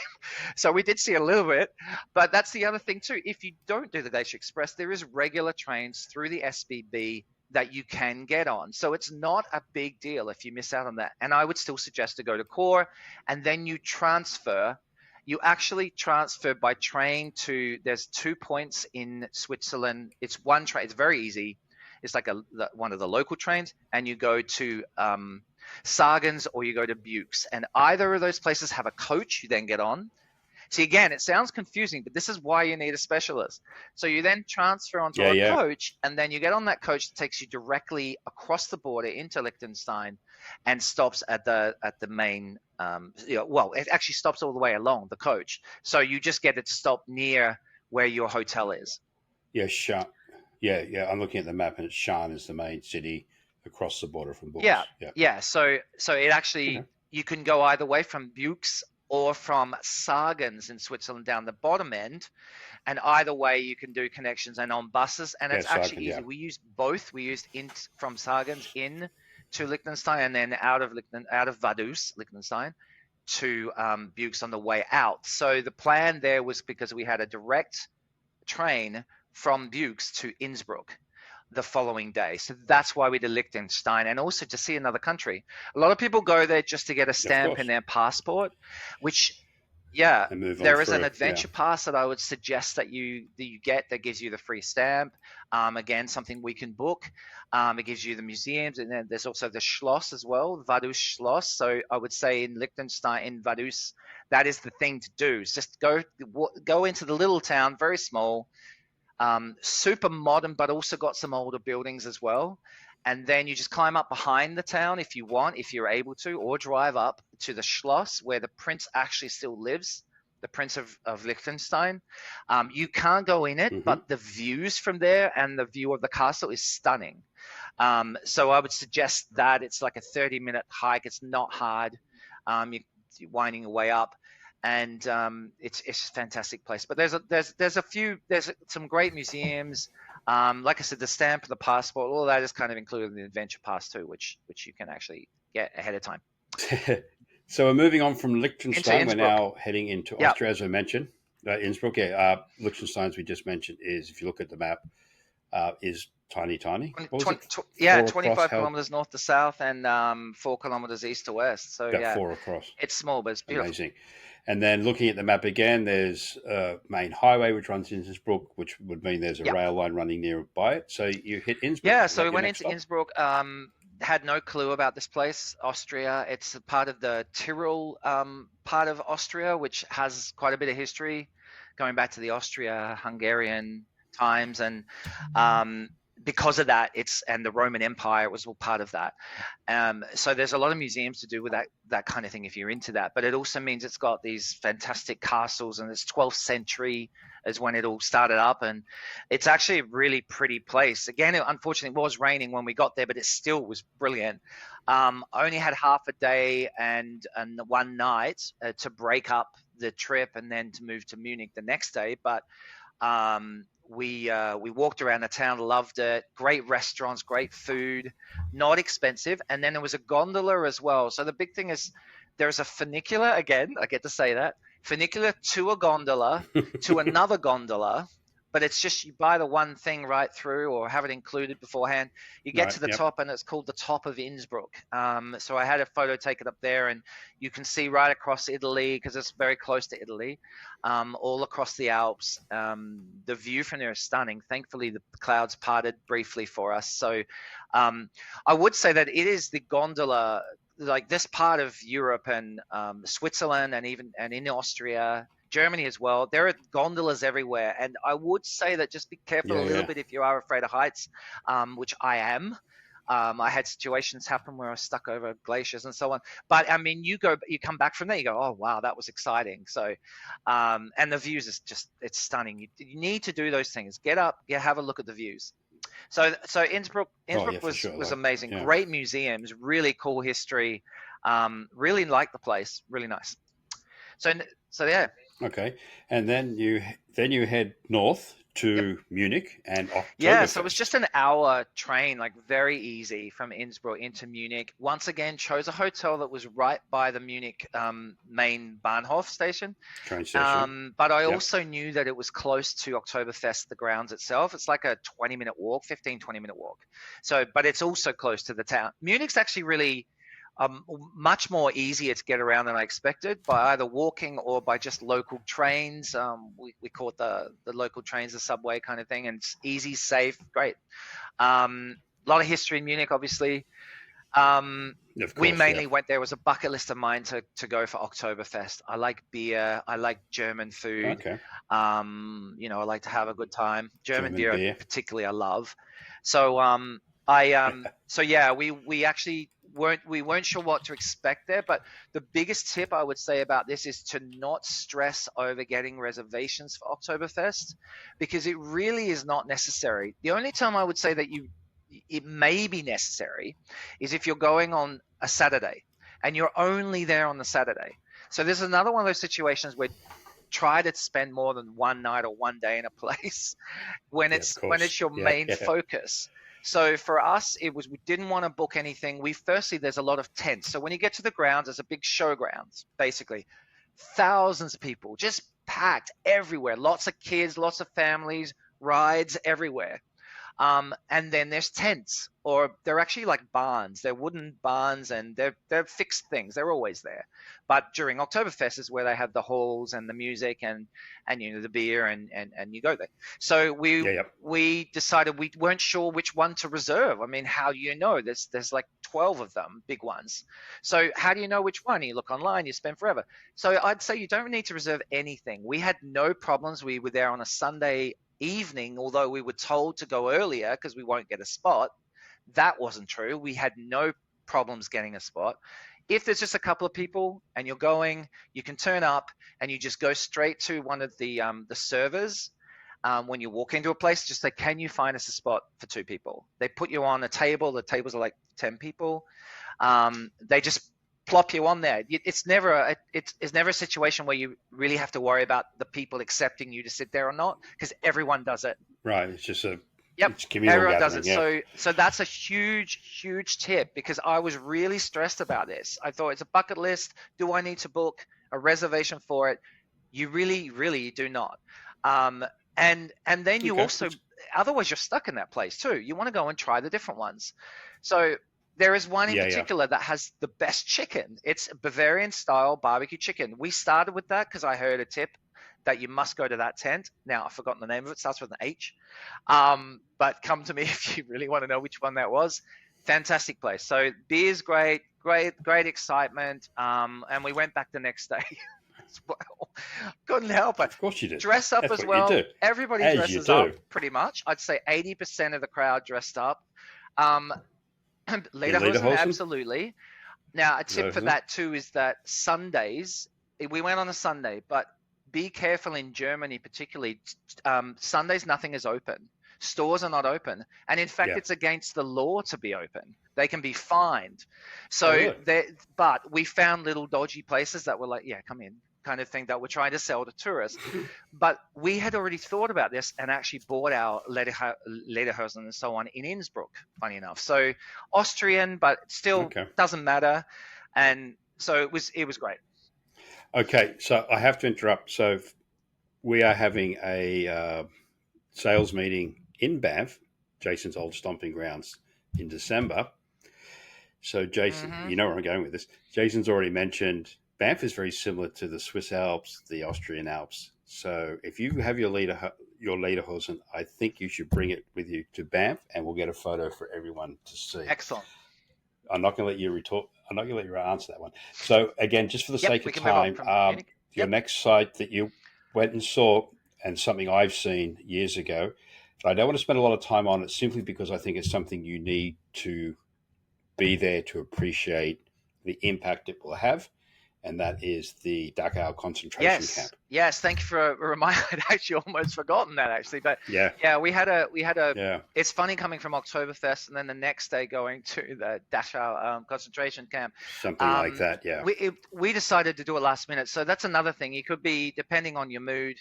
so we did see a little bit. But that's the other thing too. If you don't do the Glacier Express, there is regular trains through the SBB that you can get on. So it's not a big deal if you miss out on that. And I would still suggest to go to Kor, and then you transfer. You actually transfer by train to. There's 2 points in Switzerland. It's one train. It's very easy. It's like one of the local trains, and you go to Sargans or you go to Bukes, and either of those places have a coach you then get on. See, again, it sounds confusing, but this is why you need a specialist. So you then transfer onto a coach, and then you get on that coach that takes you directly across the border into Liechtenstein and stops at the main well, it actually stops all the way along the coach, so you just get it to stop near where your hotel is. I'm looking at the map, and it's Schaan is the main city across the border from Bukes. So it actually you can go either way from Bukes or from Sargans in Switzerland down the bottom end, and either way you can do connections and on buses, and it's actually easy. We used both. We used from Sargans in to Liechtenstein, and then out of Vaduz, Liechtenstein, to Bukes on the way out. So the plan there was because we had a direct train from Bukes to Innsbruck the following day. So that's why we did Liechtenstein, and also to see another country. A lot of people go there just to get a stamp in their passport, which there is an adventure pass that I would suggest that you get that gives you the free stamp. Again, something we can book. It gives you the museums, and then there's also the Schloss as well, Vaduz Schloss. So I would say in Liechtenstein, in Vaduz, that is the thing to do. Is just go into the little town, very small, super modern, but also got some older buildings as well. And then you just climb up behind the town if you want, if you're able to, or drive up to the Schloss where the prince actually still lives, the Prince of Liechtenstein. You can't go in it, but the views from there and the view of the castle is stunning. So I would suggest that. It's like a 30-minute hike. It's not hard. You're winding your way up. And it's a fantastic place. But there's some great museums. Like I said, the stamp, the passport, all of that is kind of included in the adventure pass too, which you can actually get ahead of time. So we're moving on from Liechtenstein. We're now heading into Austria, as I mentioned. Innsbruck, Liechtenstein, as we just mentioned, is, if you look at the map, is tiny. 25 kilometers north to south and 4 kilometers east to west. So about 4 across. It's small, but it's beautiful. Amazing. And then looking at the map again, there's a main highway which runs into Innsbruck, which would mean there's a rail line running nearby it. So you hit Innsbruck. Yeah, so we went into Innsbruck. Had no clue about this place, Austria. It's a part of the Tyrol part of Austria, which has quite a bit of history going back to the Austria-Hungarian times. And because of that, and the Roman Empire was all part of that. So there's a lot of museums to do with that kind of thing if you're into that. But it also means it's got these fantastic castles, and it's 12th century is when it all started up, and it's actually a really pretty place. Again, unfortunately, it was raining when we got there, but it still was brilliant. I only had half a day and one night to break up the trip and then to move to Munich the next day, but we walked around the town, loved it. Great restaurants, great food, not expensive. And then there was a gondola as well. So the big thing is there's a funicular, again, I get to say that, funicular to a gondola, to another gondola, but it's just you buy the one thing right through or have it included beforehand. You get to the top, and it's called the top of Innsbruck. So I had a photo taken up there, and you can see right across Italy, because it's very close to Italy, all across the Alps. The view from there is stunning. Thankfully, the clouds parted briefly for us. So I would say that it is the gondola, like this part of Europe and Switzerland and in Austria, Germany as well. There are gondolas everywhere, and I would say that just be careful a little bit if you are afraid of heights, which I am. I had situations happen where I was stuck over glaciers and so on. But I mean, you come back from there, you go, oh wow, that was exciting. So, and the views is it's stunning. You need to do those things. Get up, have a look at the views. So Innsbruck was amazing. Yeah. Great museums, really cool history. Really liked the place. Really nice. So yeah. Okay, and then you head north to Munich and Oktoberfest. Yeah, so it was just an hour train, like very easy from Innsbruck into Munich. Once again, chose a hotel that was right by the Munich main Bahnhof station. Train station. But I also knew that it was close to Oktoberfest, the grounds itself. It's like a 20-minute walk, 20-minute walk. So, but it's also close to the town. Munich's actually really much more easier to get around than I expected by either walking or by just local trains. We call it the local trains, the subway kind of thing, and it's easy, safe, great. A lot of history in Munich, obviously. We mainly went there. It was a bucket list of mine to go for Oktoberfest. I like beer. I like German food. Okay. I like to have a good time. German beer. Particularly I love. So we actually weren't sure what to expect there, but the biggest tip I would say about this is to not stress over getting reservations for Oktoberfest, because it really is not necessary. The only time I would say that it may be necessary is if you're going on a Saturday and you're only there on the Saturday. So this is another one of those situations where try to spend more than one night or one day in a place when it's your main focus. So for us, we didn't want to book anything. There's a lot of tents. So when you get to the grounds, there's a big showgrounds, basically. Thousands of people, just packed everywhere. Lots of kids, lots of families, rides everywhere. And then there's tents, or they're actually like barns. They're wooden barns, and they're fixed things. They're always there. But during Oktoberfest is where they have the halls and the music and the beer and you go there. So we decided we weren't sure which one to reserve. I mean, how do you know? There's like 12 of them, big ones. So how do you know which one? You look online, you spend forever. So I'd say you don't need to reserve anything. We had no problems. We were there on a Sunday evening, although we were told to go earlier because we won't get a spot. That wasn't true. We had no problems getting a spot. If there's just a couple of people and you're going, you can turn up and you just go straight to one of the servers. When you walk into a place, just say, can you find us a spot for 2 people? They put you on a table. The tables are like 10 people. They just plop you on there. It's never a situation where you really have to worry about the people accepting you to sit there or not, because everyone does it. Right. It's just everyone does it. Yeah. So that's a huge tip, because I was really stressed about this. I thought, it's a bucket list. Do I need to book a reservation for it? You really do not. And then you also, otherwise you're stuck in that place too. You want to go and try the different ones. So there is one in particular that has the best chicken. It's Bavarian style barbecue chicken. We started with that because I heard a tip that you must go to that tent. Now I've forgotten the name of it. It starts with an H. But come to me if you really want to know which one that was. Fantastic place. So beer's great excitement. And we went back the next day as well. Couldn't help it. Of course you did. Dress up as well. Everybody dresses up pretty much. I'd say 80% of the crowd dressed up. Lederhosen, absolutely. Now, a tip for that too is that Sundays, we went on a Sunday, but be careful in Germany, particularly Sundays, nothing is open. Stores are not open. And in fact, it's against the law to be open. They can be fined. So, but we found little dodgy places that were like, come in, kind of thing, that we're trying to sell to tourists. But we had already thought about this and actually bought our Lederhosen and so on in Innsbruck, funny enough. So Austrian, but still doesn't matter. And so it was great. Okay, so I have to interrupt. So we are having a sales meeting in Banff, Jason's old stomping grounds, in December. So Jason, you know where I'm going with this. Jason's already mentioned Banff is very similar to the Swiss Alps, the Austrian Alps. So if you have your Lederhosen, I think you should bring it with you to Banff, and we'll get a photo for everyone to see. Excellent. I'm not going to let you answer that one. So again, just for the sake of time, your next site that you went and saw, and something I've seen years ago. I don't want to spend a lot of time on it simply because I think it's something you need to be there to appreciate the impact it will have, and that is the Dachau concentration camp. Yes. Thank you for a reminder. I'd actually almost forgotten that actually, but Yeah, we had a. yeah, It's funny coming from Oktoberfest and then the next day going to the Dachau concentration camp. something like that. Yeah, We decided to do it last minute, so that's another thing. You could be depending on your mood.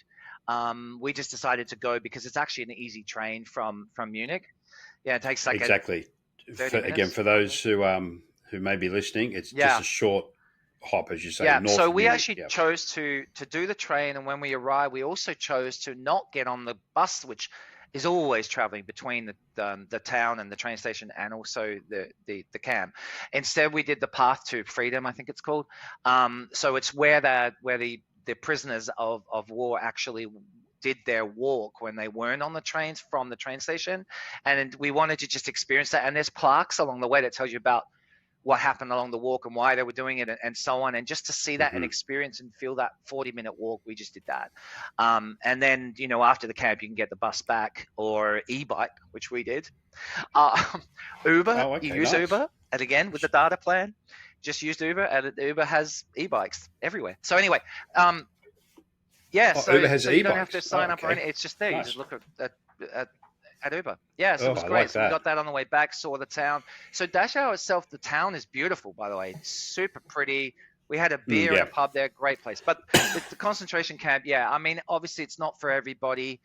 We just decided to go because it's actually an easy train from Munich. Yeah, it takes like exactly. 30 minutes. Again, for those who may be listening, it's just a short hop, as you say. Yeah, north so we Munich. actually chose to do the train, and when we arrived, we also chose to not get on the bus, which is always traveling between the town and the train station, and also the camp. Instead, we did the Path to Freedom, I think it's called. So it's where the prisoners of war actually did their walk when they weren't on the trains from the train station, and we wanted to just experience that. And there's plaques along the way that tells you about what happened along the walk and why they were doing it, and so on. And just to see that and experience and feel that 40-minute walk, we just did that. And then, after the camp, you can get the bus back or e-bike, which we did. Uber, you use Uber. And again, with the data plan, just used Uber, and Uber has e-bikes everywhere. So anyway, so Uber has you don't have to sign up or anything. It's just there. You just look at Uber. Yeah, so it was great. So we got that on the way back, saw the town. So Dachau itself, the town is beautiful, by the way. It's super pretty. We had a beer in a pub there, great place. But the concentration camp, I mean, obviously it's not for everybody.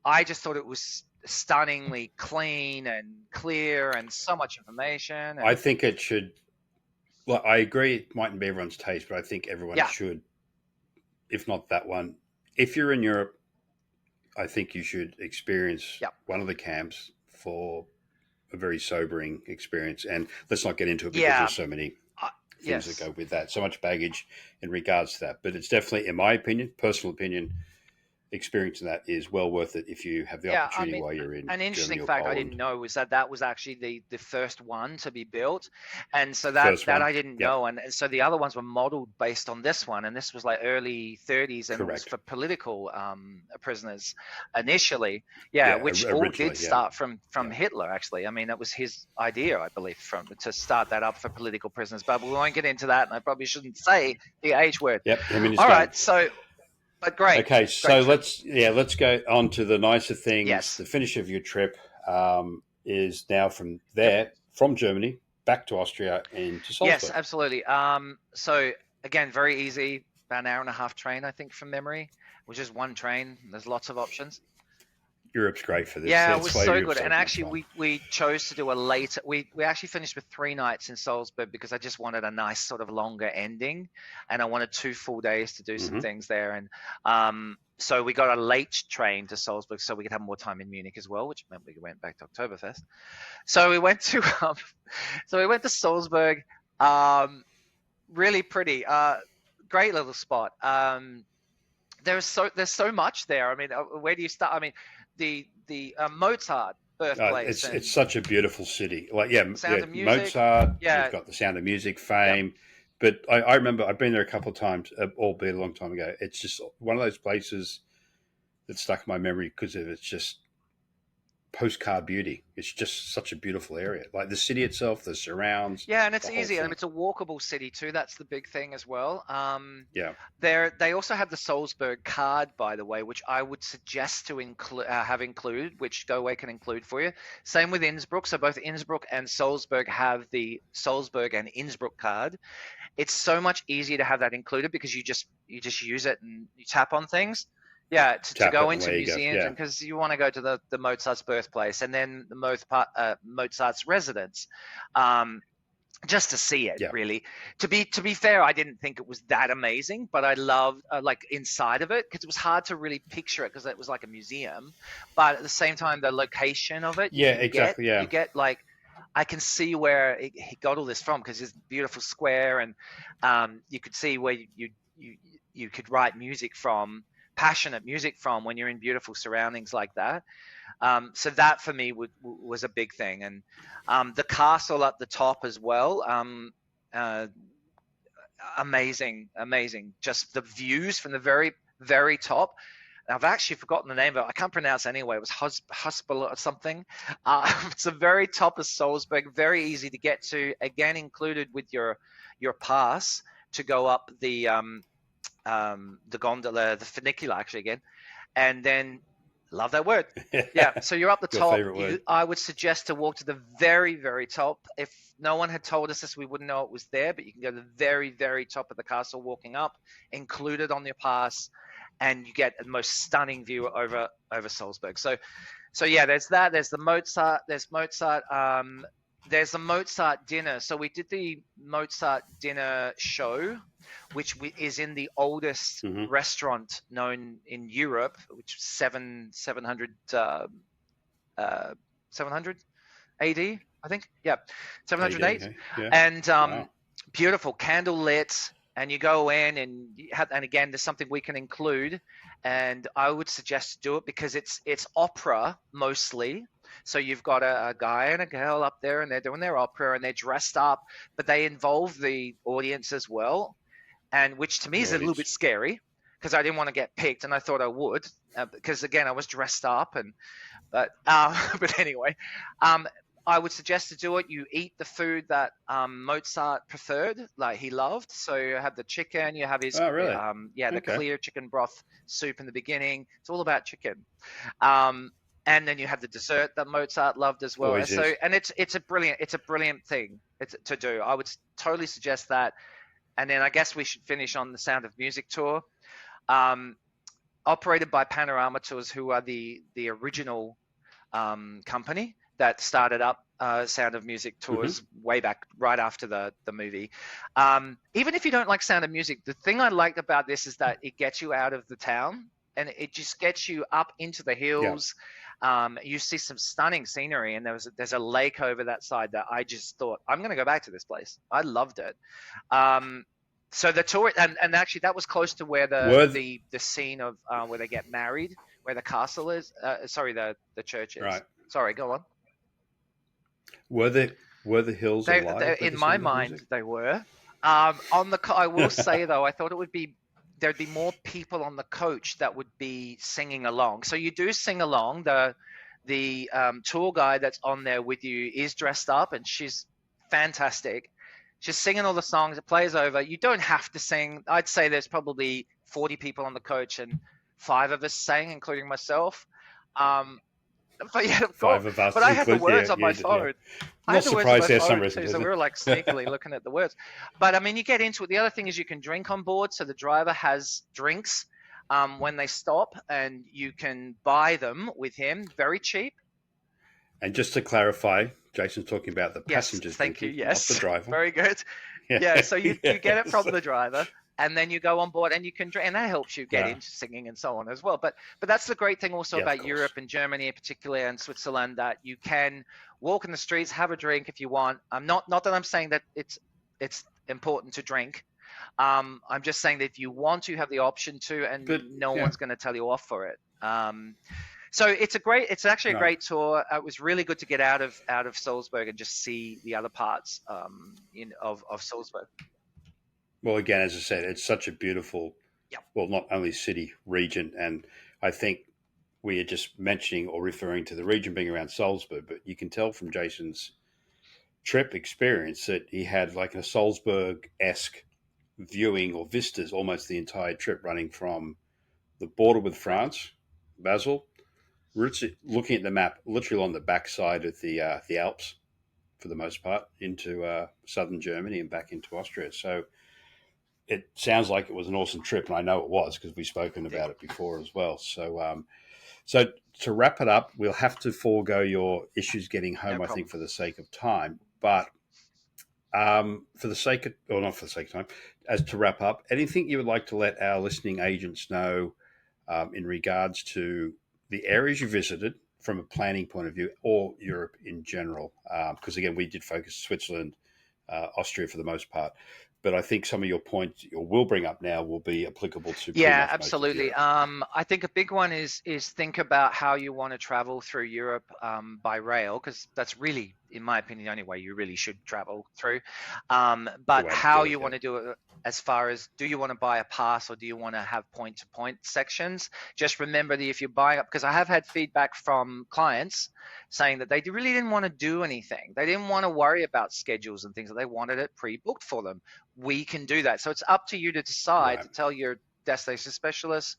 I just thought it was stunningly clean and clear and so much information. I think it should, I agree it mightn't be everyone's taste, but I think everyone should, if not that one. If you're in Europe, I think you should experience one of the camps for a very sobering experience. And let's not get into it because there's so many things that go with that, so much baggage in regards to that. But it's definitely, in my opinion, personal opinion, experiencing that is well worth it if you have the opportunity while you're in. An interesting fact I didn't know was that was actually the first one to be built, and so that I didn't know, and so the other ones were modeled based on this one, and this was like early 30s, and it was for political prisoners initially, which all did start from Hitler actually. I mean, that was his idea, I believe, to start that up for political prisoners, but we won't get into that, and I probably shouldn't say the H word. All right, so. But great. Okay, so let's go on to the nicer things. Yes. The finish of your trip is now from there, from Germany, back to Austria and to Salzburg. Yes, absolutely. So again, very easy, about an hour and a half train, I think, from memory, which is one train. There's lots of options. Europe's great for this. Yeah, it was so good. And actually, we chose to do a later. We actually finished with 3 nights in Salzburg because I just wanted a nice sort of longer ending, and I wanted 2 full days to do some things there. And so we got a late train to Salzburg so we could have more time in Munich as well, which meant we went back to Oktoberfest. So we went to Salzburg. Really pretty, great little spot. There's so much there. I mean, where do you start? I mean, the Mozart birthplace. It's such a beautiful city. Sound of Music. Mozart. You've got the Sound of Music fame. But I remember I've been there a couple of times, albeit a long time ago. It's just one of those places that stuck in my memory because of its just postcard beauty. It's just such a beautiful area. Like the city itself, the surrounds. Yeah, and it's easy. I mean, it's a walkable city too. That's the big thing as well. They also have the Salzburg card, by the way, which I would suggest to have included, which Goway can include for you. Same with Innsbruck. So both Innsbruck and Salzburg have the Salzburg and Innsbruck card. It's so much easier to have that included because you just use it and you tap on things. Yeah, to go into museums, because you want to go to the Mozart's birthplace and then the Mozart's residence, just to see it. Really, to be fair, I didn't think it was that amazing, but I loved inside of it because it was hard to really picture it because it was like a museum, but at the same time the location of it. You get like. I can see where he got all this from because it's a beautiful square, and you could see where you could write music from. Passionate music from when you're in beautiful surroundings like that. So that for me was a big thing. And the castle at the top as well, amazing. Just the views from the very very top. I've actually forgotten the name of it. I can't pronounce it anyway. It was Huspel or something. It's the very top of Salzburg, very easy to get to. Again, included with your pass to go up the gondola, the funicular actually again, and then love that word. Yeah, so you're up the Your top. favorite word. I would suggest to walk to the very, very top. If no one had told us this, we wouldn't know it was there, but you can go to the very, very top of the castle walking up, included on your pass, and you get the most stunning view over Salzburg. So yeah, there's that. There's the Mozart. There's the Mozart dinner. So we did the Mozart dinner show, which is in the oldest restaurant known in Europe, which is 700 AD, I think. Yeah, 708. AD, yeah. And Wow. beautiful, candle lit. And you go in and again, there's something we can include. And I would suggest to do it because it's opera mostly. So you've got a guy and a girl up there and they're doing their opera and they're dressed up, but they involve the audience as well. And which to me is a little bit scary because I didn't want to get picked and I thought I would because again, I was dressed up but anyway, I would suggest to do it. You eat the food that Mozart preferred, like he loved. So you have the chicken, you have his, the clear chicken broth soup in the beginning. It's all about chicken. And then you have the dessert that Mozart loved as well. Always so, is. and it's a brilliant thing to do. I would totally suggest that. And then I guess we should finish on the Sound of Music tour, operated by Panorama Tours, who are the original company that started up Sound of Music tours way back right after the movie. Even if you don't like Sound of Music, the thing I liked about this is that it gets you out of the town and it just gets you up into the hills. You see some stunning scenery, and there's a lake over that side that I just thought, I'm going to go back to this place. I loved it. So the tour, and actually that was close to where the scene of where they get married, where the castle is. The church is. Right. Sorry, go on. Were the hills alive? In my mind, they were. I will say though, I thought there'd be more people on the coach that would be singing along. So you do sing along. The tour guide that's on there with you is dressed up, and she's fantastic. She's singing all the songs. It plays over. You don't have to sing. I'd say there's probably 40 people on the coach, and 5 of us sang, including myself. But yeah, but I had the words on my phone. Yeah. I'm not surprised there's some reason. So we were like sneakily looking at the words. But I mean, you get into it. The other thing is you can drink on board. So the driver has drinks when they stop, and you can buy them with him very cheap. And just to clarify, Jason's talking about the passengers. Thank you. Yes, not the driver. Very good. Yeah. So you get it from the driver. And then you go on board and you can drink, and that helps you get into singing and so on as well. But that's the great thing also about Europe and Germany in particular, and Switzerland, that you can walk in the streets, have a drink if you want. Not that I'm saying that it's important to drink. I'm just saying that if you want to, have the option to, and no one's going to tell you off for it. So it's actually a great tour. It was really good to get out of Salzburg and just see the other parts of Salzburg. Well, again, as I said, it's such a beautiful, well, not only city, region, and I think we are just mentioning or referring to the region being around Salzburg, but you can tell from Jason's trip experience that he had like a Salzburg-esque viewing or vistas almost the entire trip, running from the border with France, Basel, looking at the map, literally on the backside of the Alps, for the most part, into southern Germany and back into Austria. So it sounds like it was an awesome trip, and I know it was because we've spoken about it before as well. So, so to wrap it up, we'll have to forego your issues getting home, I think, for the sake of time. But for the sake of, or not for the sake of time, as to wrap up, anything you would like to let our listening agents know in regards to the areas you visited from a planning point of view, or Europe in general? Because again, we did focus Switzerland, Austria for the most part. But I think some of your points you will bring up now will be applicable to. Yeah, absolutely. I think a big one is think about how you want to travel through Europe by rail, because that's really, in my opinion, the only way you really should travel through. But how you want to do it as far as, do you want to buy a pass or do you want to have point-to-point sections? Just remember that if you're buying up, because I have had feedback from clients saying that they really didn't want to do anything. They didn't want to worry about schedules and things. They wanted it pre-booked for them. We can do that. So it's up to you to decide, to tell your destination specialist,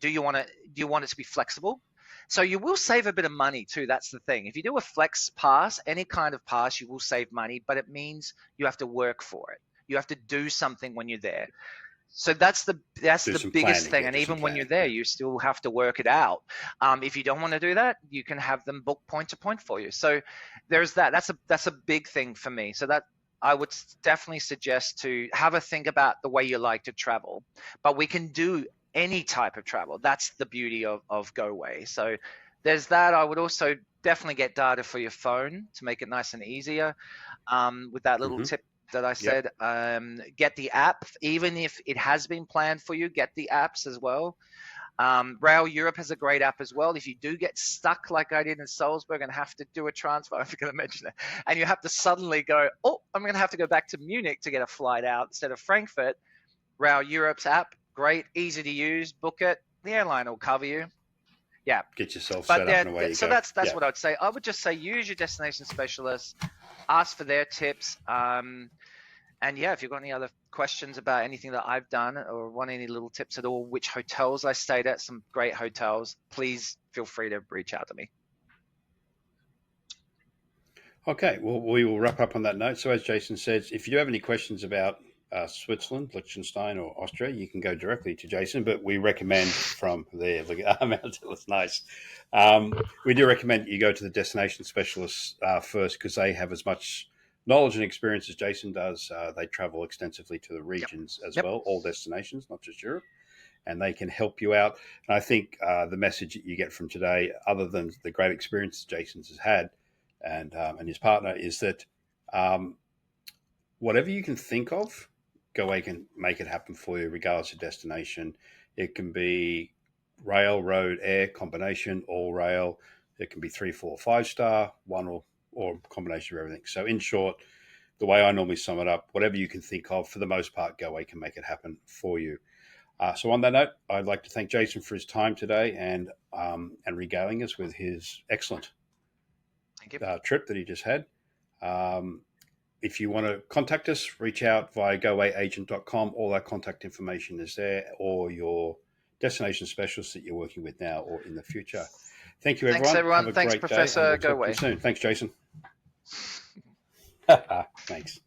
do you want it to be flexible? So you will save a bit of money too. That's the thing. If you do a flex pass, any kind of pass, you will save money, but it means you have to work for it. You have to do something when you're there. So that's the biggest thing. And even when you're there, you still have to work it out. If you don't want to do that, you can have them book point to point for you. So there's that. That's a big thing for me. So that I would definitely suggest to have a think about the way you like to travel. But we can do any type of travel. That's the beauty of Goway. So there's that. I would also definitely get data for your phone to make it nice and easier. With that little tip that I said, get the app, even if it has been planned for you, get the apps as well. Rail Europe has a great app as well. If you do get stuck like I did in Salzburg and have to do a transfer, I'm going to mention it, and you have to suddenly go, oh, I'm going to have to go back to Munich to get a flight out instead of Frankfurt. Rail Europe's app, great, easy to use, book it. The airline will cover you. Yeah. Get yourself set up and away you go. So that's what I'd say. I would just say use your destination specialist, ask for their tips. And yeah, if you've got any other questions about anything that I've done or want any little tips at all, which hotels I stayed at, some great hotels, please feel free to reach out to me. Okay, well, we will wrap up on that note. So as Jason says, if you do have any questions about Switzerland, Liechtenstein, or Austria, you can go directly to Jason, but we recommend from there. Look at it's nice. We do recommend you go to the destination specialists first, because they have as much knowledge and experience as Jason does. They travel extensively to the regions as well, all destinations, not just Europe, and they can help you out. And I think the message that you get from today, other than the great experience Jason's has had and his partner, is that whatever you can think of, Goway can make it happen for you regardless of destination. It can be rail, road, air, combination, all rail. It can be 3, 4, 5-star, one or a combination of everything. So in short, the way I normally sum it up, whatever you can think of, for the most part, Goway can make it happen for you. So on that note, I'd like to thank Jason for his time today and regaling us with his excellent trip that he just had. If you want to contact us, reach out via gowayagent.com. All our contact information is there, or your destination specialist that you're working with now or in the future. Thank you, everyone. Thanks, everyone. Have a Thanks, great Professor day, and we'll Goway. talk to you soon. Thanks, Jason. Thanks.